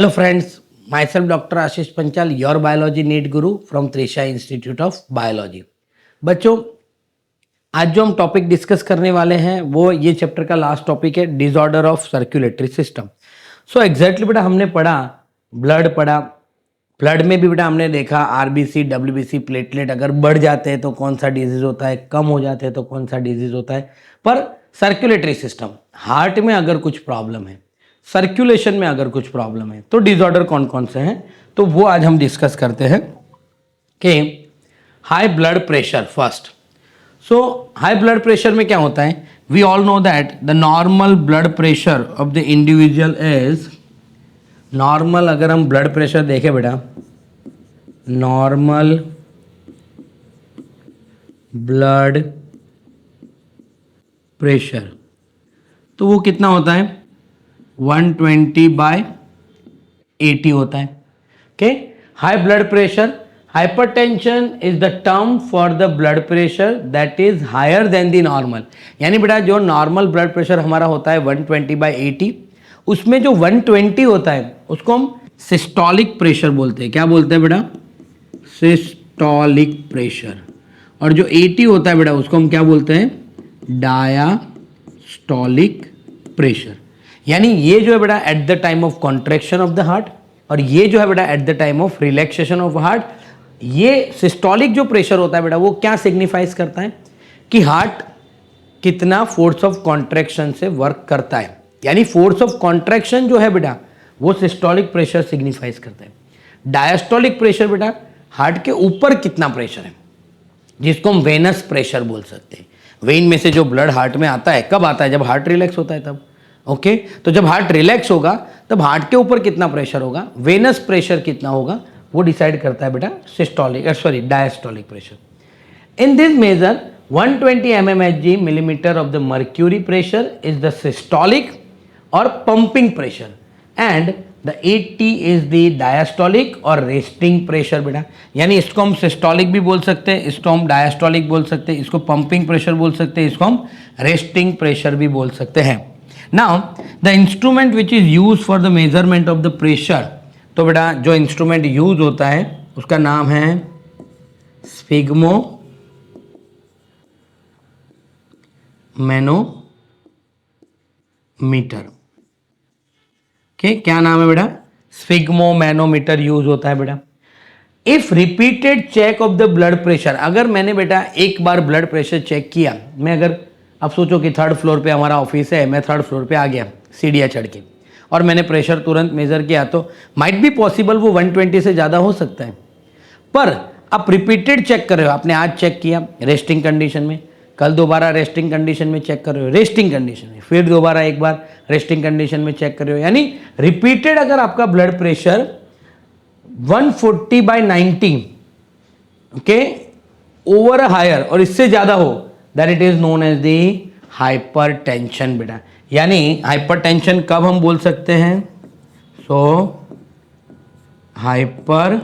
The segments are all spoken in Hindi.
Hello friends, myself Dr. Ashish Panchal, your biology NEET guru from Trisha Institute of Biology. बच्चों, आज जो हम टॉपिक डिस्कस करने वाले हैं वो ये चैप्टर का लास्ट टॉपिक है, disorder of circulatory system. So exactly बेटा हमने पढ़ा, ब्लड में भी बेटा हमने देखा आरबीसी, डब्ल्यूबीसी, प्लेटलेट अगर बढ़ जाते हैं तो कौन सा डिजीज होता है, कम हो जाते हैं तो कौन सा डिजीज होता है. पर सर्कुलेटरी सिस्टम, हार्ट में अगर कुछ प्रॉब्लम है, सर्कुलेशन में अगर कुछ प्रॉब्लम है तो डिसऑर्डर कौन कौन से हैं, तो वो आज हम डिस्कस करते हैं. कि high blood pressure first. So high blood pressure में क्या होता है, we all know that the normal blood pressure of the individual is, normal अगर हम ब्लड प्रेशर देखें बेटा, नॉर्मल ब्लड प्रेशर तो वो कितना होता है, 120/80 होता है. Okay, high blood pressure, hypertension is the term for the blood pressure that is higher than the normal. यानी बेटा जो नॉर्मल ब्लड प्रेशर हमारा होता है 120/80, उसमें जो 120 होता है उसको हम सिस्टोलिक प्रेशर बोलते हैं. क्या बोलते हैं बेटा, सिस्टोलिक प्रेशर. और जो 80 होता है बेटा उसको हम क्या बोलते हैं, डायास्टोलिक प्रेशर. यानी ये जो है बेटा at the time of contraction of the heart, और ये जो है बेटा at the time of relaxation of heart. ये सिस्टोलिक जो प्रेशर होता है बेटा वो क्या सिग्निफाइज करता है कि हार्ट कितना फोर्स ऑफ कॉन्ट्रैक्शन से वर्क करता है. यानी फोर्स ऑफ कॉन्ट्रैक्शन जो है बेटा वो सिस्टोलिक प्रेशर सिग्निफाइज करता है. डायस्टोलिक प्रेशर बेटा हार्ट के ऊपर कितना प्रेशर है, जिसको हम वेनस प्रेशर बोल सकते हैं. वेन में से जो ब्लड हार्ट में आता है कब आता है, जब हार्ट रिलैक्स होता है तब. ओके, तो जब हार्ट रिलैक्स होगा तब हार्ट के ऊपर कितना प्रेशर होगा, वेनस प्रेशर कितना होगा, वो डिसाइड करता है बेटा diastolic pressure. In this measure 120 mmHg millimeter of the mercury pressure is the systolic or pumping pressure and the 80 is the diastolic or resting pressure बेटा. यानी इसको हम सिस्टोलिक भी बोल सकते हैं, इसको हम डायस्टोलिक बोल सकते हैं, इसको पंपिंग प्रेशर बोल सकते हैं, इसको हम रेस्टिंग प्रेशर भी बोल सकते हैं. Now the instrument which is use for the measurement of the pressure, तो बेटा जो इंस्ट्रूमेंट यूज होता है उसका नाम है स्फिग्मो मैनोमीटर. क्या नाम है बेटा, स्फिग्मो मैनोमीटर यूज होता है बेटा. If repeated check of the blood pressure, अगर मैंने बेटा एक बार ब्लड प्रेशर चेक किया, मैं अगर, अब सोचो कि 3rd फ्लोर पे हमारा ऑफिस है, मैं 3rd फ्लोर पे आ गया सीढ़ियाँ चढ़ के, और मैंने प्रेशर तुरंत मेजर किया, तो माइट बी पॉसिबल वो 120 से ज़्यादा हो सकता है. पर आप रिपीटेड चेक कर रहे हो, आपने आज चेक किया रेस्टिंग कंडीशन में, कल दोबारा रेस्टिंग कंडीशन में चेक कर रहे हो, रेस्टिंग कंडीशन में, फिर दोबारा एक बार रेस्टिंग कंडीशन में चेक कर रहे हो. यानी रिपीटेड अगर आपका blood pressure 140/90 okay over higher और इससे ज़्यादा हो, that it is known as the hypertension बेटा. यानी हाइपरटेंशन कब हम बोल सकते हैं, सो हाइपर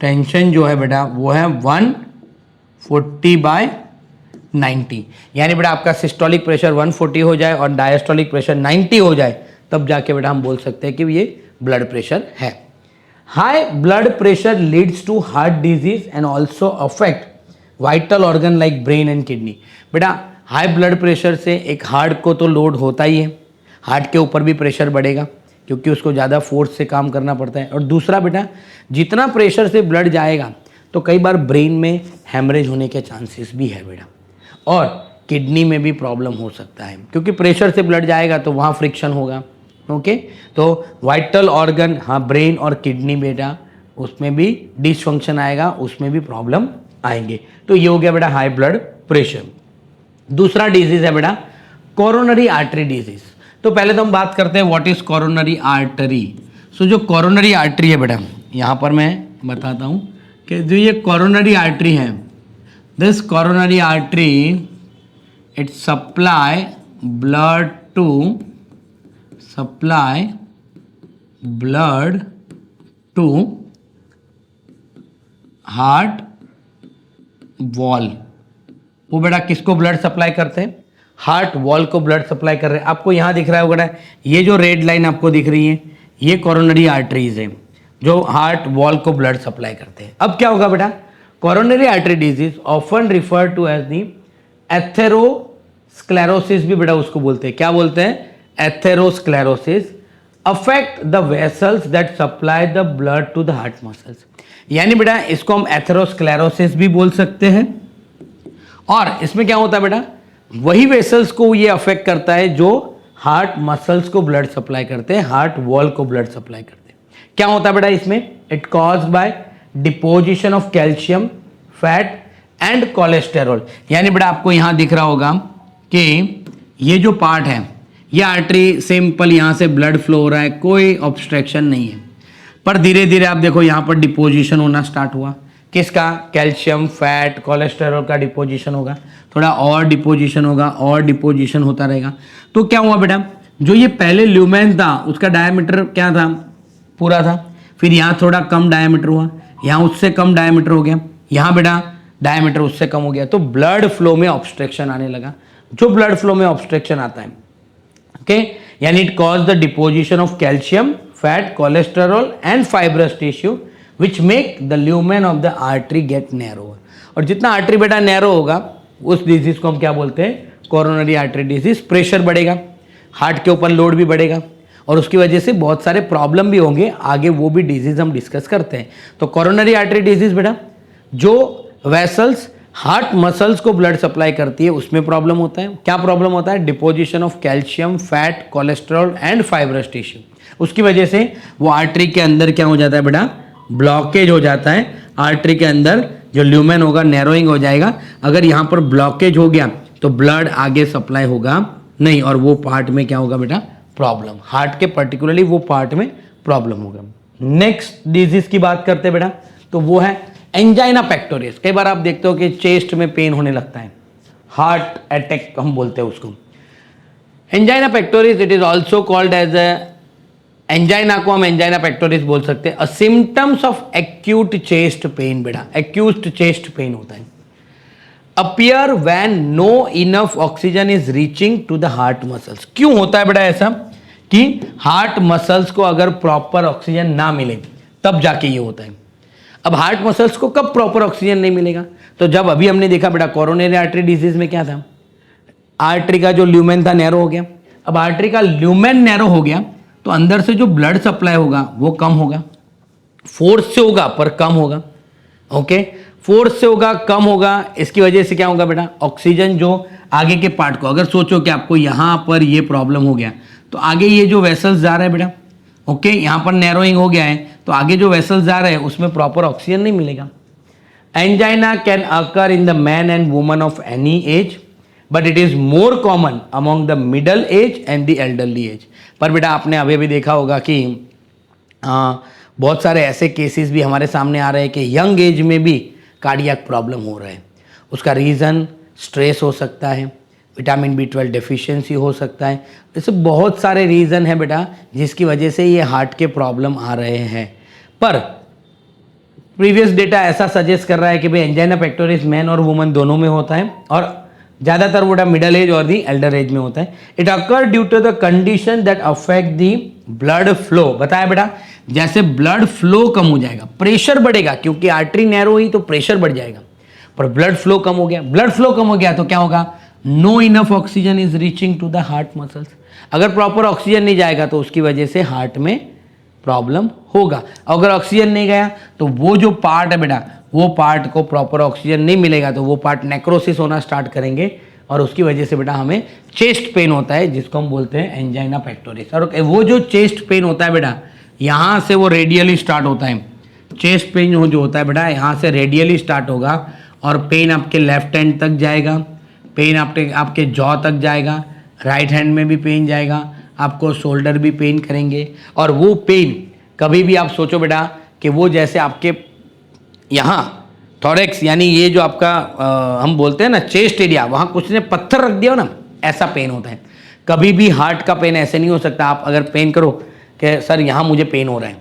टेंशन जो है बेटा वो है 140/90. यानी बेटा आपका सिस्टोलिक प्रेशर 140 हो जाए और डायस्टोलिक प्रेशर 90 हो जाए, तब जाके बेटा हम बोल सकते हैं कि ये ब्लड प्रेशर है. High blood pressure leads to heart disease and also affect vital organ like brain and kidney. बेटा हाई ब्लड प्रेशर से एक हार्ट को तो लोड होता ही है, हार्ट के ऊपर भी प्रेशर बढ़ेगा क्योंकि उसको ज़्यादा फोर्स से काम करना पड़ता है. और दूसरा बेटा जितना प्रेशर से ब्लड जाएगा तो कई बार ब्रेन में हैमरेज होने के चांसेस भी है बेटा, और किडनी में भी प्रॉब्लम हो सकता है क्योंकि प्रेशर से ब्लड जाएगा तो वहाँ फ्रिक्शन होगा. ओके, तो वाइटल ऑर्गन, हाँ ब्रेन और किडनी बेटा उसमें भी डिसफंक्शन आएगा, उसमें भी प्रॉब्लम आएंगे. तो ये हो गया बेटा हाई ब्लड प्रेशर. दूसरा डिजीज है बेटा कोरोनरी आर्टरी डिजीज. तो पहले तो हम बात करते हैं व्हाट इज कोरोनरी आर्टरी. सो जो कोरोनरी आर्टरी है बेटा, यहाँ पर मैं बताता हूँ कि जो ये कोरोनरी आर्टरी है, this coronary artery it supply blood to heart wall. वो बेटा किसको ब्लड सप्लाई करते हैं, हार्ट वॉल को ब्लड सप्लाई कर रहे हैं। आपको यहाँ दिख रहा होगा, ये जो रेड लाइन आपको दिख रही है ये कोरोनरी आर्टरीज है जो हार्ट वॉल को ब्लड सप्लाई करते हैं। अब क्या होगा बेटा, coronary artery disease often refer to as the atherosclerosis भी बेटा उसको बोलते हैं। क्या बोलते हैं? Atherosclerosis affect the vessels that supply the blood to the heart muscles. यानी बेटा इसको हम एथेरोस्क्लेरोसिस भी बोल सकते हैं। और इसमें क्या होता है बेटा, वही वेसल्स को ये अफेक्ट करता है जो हार्ट मसल्स को ब्लड सप्लाई करते हैं, हार्ट वॉल को ब्लड सप्लाई करते हैं। क्या होता है बेटा इसमें? It cause by deposition of calcium, fat and cholesterol. यानी बेटा आपको यहां दिख रहा होगा कि ये जो पार्ट है, ये आर्टरी सिंपल यहां से ब्लड फ्लो हो रहा है, कोई ऑब्स्ट्रक्शन नहीं है, पर धीरे धीरे आप देखो यहां पर डिपोजिशन होना स्टार्ट हुआ। किसका? कैल्शियम, फैट, कोलेस्टेरॉल का डिपोजिशन होगा, थोड़ा और डिपोजिशन होगा, और डिपोजिशन होता रहेगा। तो क्या हुआ बेटा, जो ये पहले ल्यूमेन था उसका डायमीटर क्या था? पूरा था। फिर यहाँ थोड़ा कम डायमीटर हुआ, यहाँ उससे कम डायमीटर हो गया, यहाँ बेटा डायमीटर उससे कम हो गया, तो ब्लड फ्लो में ऑब्स्ट्रक्शन आने लगा। जो ब्लड फ्लो में ऑब्स्ट्रक्शन आता है, ओके, यानी it cause the deposition of calcium, fat, cholesterol and fibrous tissue which make the lumen of the artery get narrow. और जितना आर्टरी बेटा नैरो होगा उस डिजीज को हम क्या बोलते हैं? Coronary artery disease. प्रेशर बढ़ेगा, हार्ट के ऊपर लोड भी बढ़ेगा और उसकी वजह से बहुत सारे प्रॉब्लम भी होंगे, आगे वो भी डिजीज हम डिस्कस करते हैं। तो कोरोनरी आर्टरी डिजीज बेटा जो वेसल्स हार्ट मसल्स को ब्लड सप्लाई करती है उसमें प्रॉब्लम होता है। क्या प्रॉब्लम होता है? Deposition of calcium, fat, cholesterol and fibrous tissue. उसकी वजह से वो आर्टरी के अंदर क्या हो जाता है बेटा? ब्लॉकेज हो जाता है। आर्टरी के अंदर जो ल्यूमेन होगा नैरोइंग हो जाएगा। अगर यहाँ पर ब्लॉकेज हो गया तो ब्लड आगे सप्लाई होगा नहीं, और वो पार्ट में क्या होगा बेटा? प्रॉब्लम, हार्ट के पर्टिकुलरली वो पार्ट में प्रॉब्लम होगा। नेक्स्ट डिजीज की बात करते हैं बेटा, तो वो है एंजाइना पेक्टोरियस। कई बार आप देखते हो कि चेस्ट में पेन होने लगता है, हार्ट अटैक हम बोलते हैं उसको। Angina pectoris it is also called as angina को हम एंजाइना पेक्टोरिस बोल सकते हैं। Symptoms of acute chest pain बेटा, एक्यूट चेस्ट पेन होता है। Appear when no enough oxygen is reaching to the heart muscles. क्यों होता है बेटा ऐसा? कि हार्ट मसल्स को अगर प्रॉपर ऑक्सीजन ना मिले तब जाके ये होता है। अब हार्ट मसल्स को कब प्रॉपर ऑक्सीजन नहीं मिलेगा? तो जब अभी हमने देखा बेटा कोरोनरी आर्टरी डिजीज में क्या था, आर्टरी का जो ल्यूमेन था नैरो हो गया। अब आर्टरी का ल्यूमेन नैरो हो गया तो अंदर से जो ब्लड सप्लाई होगा वो कम होगा, फोर्स से होगा पर कम होगा। ओके, फोर्स से होगा कम होगा, इसकी वजह से क्या होगा बेटा? ऑक्सीजन जो आगे के पार्ट को, अगर सोचो कि आपको यहाँ पर ये प्रॉब्लम हो गया तो आगे ये जो वेसल्स जा रहा है बेटा, ओके, यहाँ पर नैरोइंग हो गया है तो आगे जो वेसल्स जा रहे हैं उसमें प्रॉपर ऑक्सीजन नहीं मिलेगा। Angina can occur in the man and woman of any as, but it is more common among the middle age and the elderly age. पर बेटा आपने अभी भी देखा होगा कि बहुत सारे ऐसे केसेस भी हमारे सामने आ रहे हैं कि यंग एज में भी कार्डियक प्रॉब्लम हो रहा है। उसका रीज़न स्ट्रेस हो सकता है, विटामिन B12 डेफिशिएंसी हो सकता है, ऐसे बहुत सारे रीज़न है बेटा जिसकी वजह से ये हार्ट के प्रॉब्लम आ रहे हैं। पर प्रीवियस डेटा ऐसा सजेस्ट कर रहा है कि भाई एंजाइना पेक्टोरिस मैन और वुमन दोनों में होता है और ज़्यादातर वो मिडल एज और दी एल्डर एज में होता है। It occur due to the condition that affect the blood flow. बताया बेटा, जैसे ब्लड फ्लो कम हो जाएगा, प्रेशर बढ़ेगा, क्योंकि आर्टरी नैरो हुई तो प्रेशर बढ़ जाएगा, पर ब्लड फ्लो कम हो गया। ब्लड फ्लो कम हो गया तो क्या होगा? No enough oxygen is reaching to the heart muscles. अगर प्रॉपर ऑक्सीजन नहीं जाएगा तो उसकी वजह से हार्ट में प्रॉब्लम होगा। अगर ऑक्सीजन नहीं गया तो वो जो पार्ट है बेटा, वो पार्ट को प्रॉपर ऑक्सीजन नहीं मिलेगा तो वो पार्ट नेक्रोसिस होना स्टार्ट करेंगे और उसकी वजह से बेटा हमें चेस्ट पेन होता है जिसको हम बोलते हैं एंजाइना पेक्टोरिस। और वो जो चेस्ट पेन होता है बेटा, यहाँ से वो रेडियली स्टार्ट होता है। चेस्ट पेन जो होता है बेटा यहाँ से रेडियली स्टार्ट होगा और पेन आपके लेफ्ट हैंड तक जाएगा, पेन आपके जॉ तक जाएगा, राइट हैंड में भी पेन जाएगा, आपको शोल्डर भी पेन करेंगे। और वो पेन कभी भी आप सोचो बेटा कि वो जैसे आपके यहाँ थोरेक्स यानी ये जो आपका हम बोलते हैं ना चेस्ट एरिया, वहाँ कुछ ने पत्थर रख दिया हो ना, ऐसा पेन होता है। कभी भी हार्ट का पेन ऐसे नहीं हो सकता। आप अगर पेन करो कि सर यहाँ मुझे पेन हो रहा है,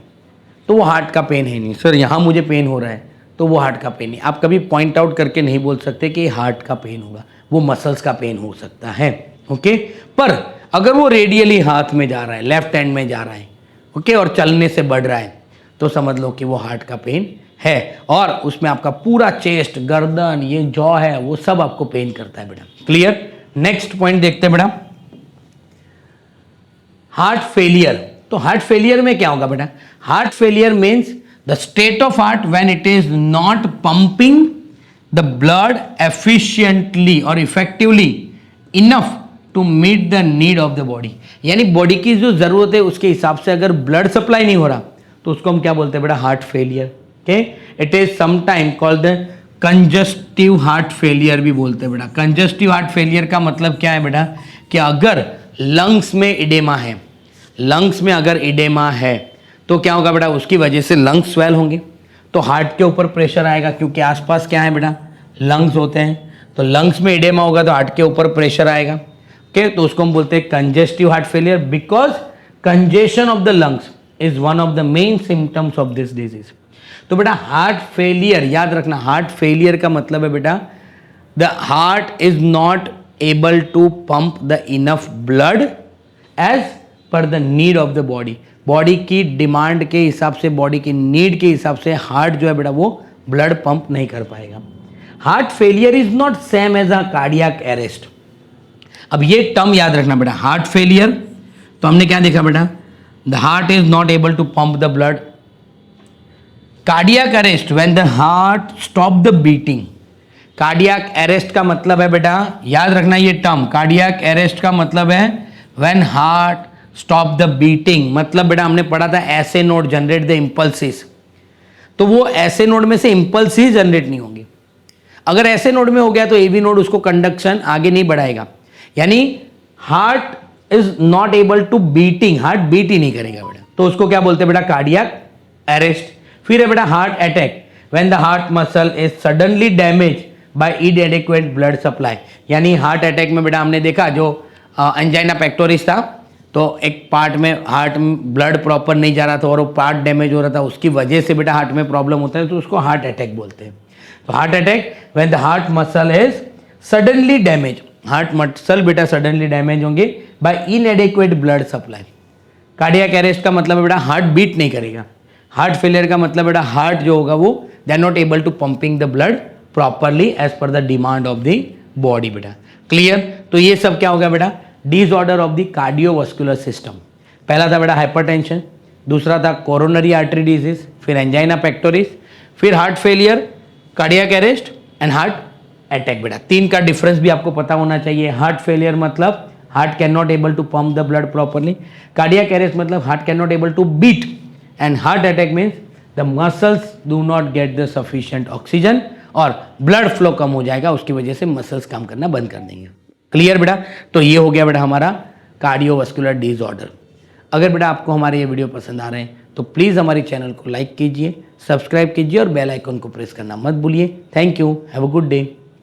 तो वो हार्ट का पेन है नहीं। सर यहाँ मुझे पेन हो रहा है, तो वो हार्ट का पेन नहीं। आप कभी पॉइंट आउट करके नहीं बोल सकते कि हार्ट का पेन होगा, वो मसल्स का पेन हो सकता है। ओके, पर अगर वो रेडियली हाथ में जा रहा है, लेफ्ट हैंड में जा रहा है, ओके, और चलने से बढ़ रहा है, तो समझ लो कि वो हार्ट का पेन है। और उसमें आपका पूरा चेस्ट, गर्दन, ये जॉ है, वो सब आपको पेन करता है बेटा। क्लियर? नेक्स्ट पॉइंट देखते हैं बेटा, हार्ट फेलियर। तो हार्ट फेलियर में क्या होगा बेटा? Heart failure means the state of heart when it is not pumping the blood efficiently और effectively enough to meet the need of the body. यानी बॉडी की जो जरूरत है उसके हिसाब से अगर ब्लड सप्लाई नहीं हो रहा तो उसको हम क्या बोलते हैं बेटा? Heart failure. Okay, it is sometime called the congestive heart failure भी बोलते हैं बेटा। कंजस्टिव हार्ट फेलियर का मतलब क्या है बेटा? कि अगर लंग्स में इडेमा है, लंग्स में अगर इडेमा है तो क्या होगा बेटा? उसकी वजह से लंग्स स्वेल होंगे, तो हार्ट के ऊपर प्रेशर आएगा, क्योंकि आसपास क्या है बेटा? लंग्स होते हैं। तो लंग्स में इडेमा होगा तो हार्ट के ऊपर प्रेशर आएगा। ओके, तो उसको हम बोलते हैं congestive heart failure, because congestion of the lungs is one of the main symptoms of this disease. तो बेटा हार्ट फेलियर याद रखना, हार्ट फेलियर का मतलब है बेटा the heart is not able to pump the enough blood as per the need of the body. Body की डिमांड के हिसाब से, बॉडी की नीड के हिसाब से हार्ट जो है बेटा वो ब्लड पंप नहीं कर पाएगा। Heart failure is not same as a cardiac arrest. अब ये टर्म याद रखना बेटा, हार्ट फेलियर, तो हमने क्या देखा बेटा? The heart is not able to pump the blood. Cardiac arrest when the heart stop the beating. Cardiac arrest का मतलब है बेटा, याद रखना ये टर्म, कार्डियक अरेस्ट का मतलब है when heart stop the beating. मतलब बेटा हमने पढ़ा था ऐसे नोड जनरेट द इम्पल्सिस, तो वो ऐसे नोड में से इम्पल्स ही जनरेट नहीं होंगे। अगर ऐसे नोड में हो गया तो एवी नोड उसको कंडक्शन आगे नहीं बढ़ाएगा, यानी heart is not able to beating, heart beat ही नहीं करेगा बेटा, तो उसको क्या बोलते हैं बेटा? Cardiac arrest. फिर है बेटा heart attack, when the heart muscle is suddenly damage by inadequate blood supply. यानी हार्ट अटैक में बेटा हमने देखा जो एंजाइना पेक्टोरिस था, तो एक पार्ट में हार्ट में ब्लड प्रॉपर नहीं जा रहा था और वो पार्ट डैमेज हो रहा था, उसकी वजह से बेटा हार्ट में प्रॉब्लम होता है, तो उसको हार्ट अटैक बोलते हैं। तो heart attack when the heart muscle is suddenly damage, heart muscle बेटा सडनली डैमेज होंगे by inadequate blood supply. Cardiac arrest का मतलब बेटा हार्ट बीट नहीं करेगा। हार्ट फेलियर का मतलब बेटा हार्ट जो होगा वो they are not able to pumping the blood properly as per the demand of the body बेटा। क्लियर? तो ये सब क्या हो गया बेटा? Disorder of the cardiovascular system. पहला था बेटा हाइपरटेंशन, दूसरा था कोरोनरी आर्टरी डिजीज, फिर एंजाइना पेक्टोरिस, फिर heart failure, cardiac arrest and heart attack. बेटा तीन का डिफरेंस भी आपको पता होना चाहिए। हार्ट फेलियर मतलब heart can not able to pump the blood properly, cardiac arrest मतलब heart can not able to beat, and heart attack means the muscles do not get the sufficient oxygen और ब्लड फ्लो कम हो जाएगा, उसकी वजह से मसल्स काम करना बंद कर देंगे। क्लियर बेटा? तो ये हो गया बेटा हमारा कार्डियोवास्कुलर डिसऑर्डर। अगर बेटा आपको हमारे ये वीडियो पसंद आ रहे हैं तो प्लीज़ हमारे चैनल को लाइक कीजिए, सब्सक्राइब कीजिए और बेल आइकन को प्रेस करना मत भूलिए। Thank you, have a good day.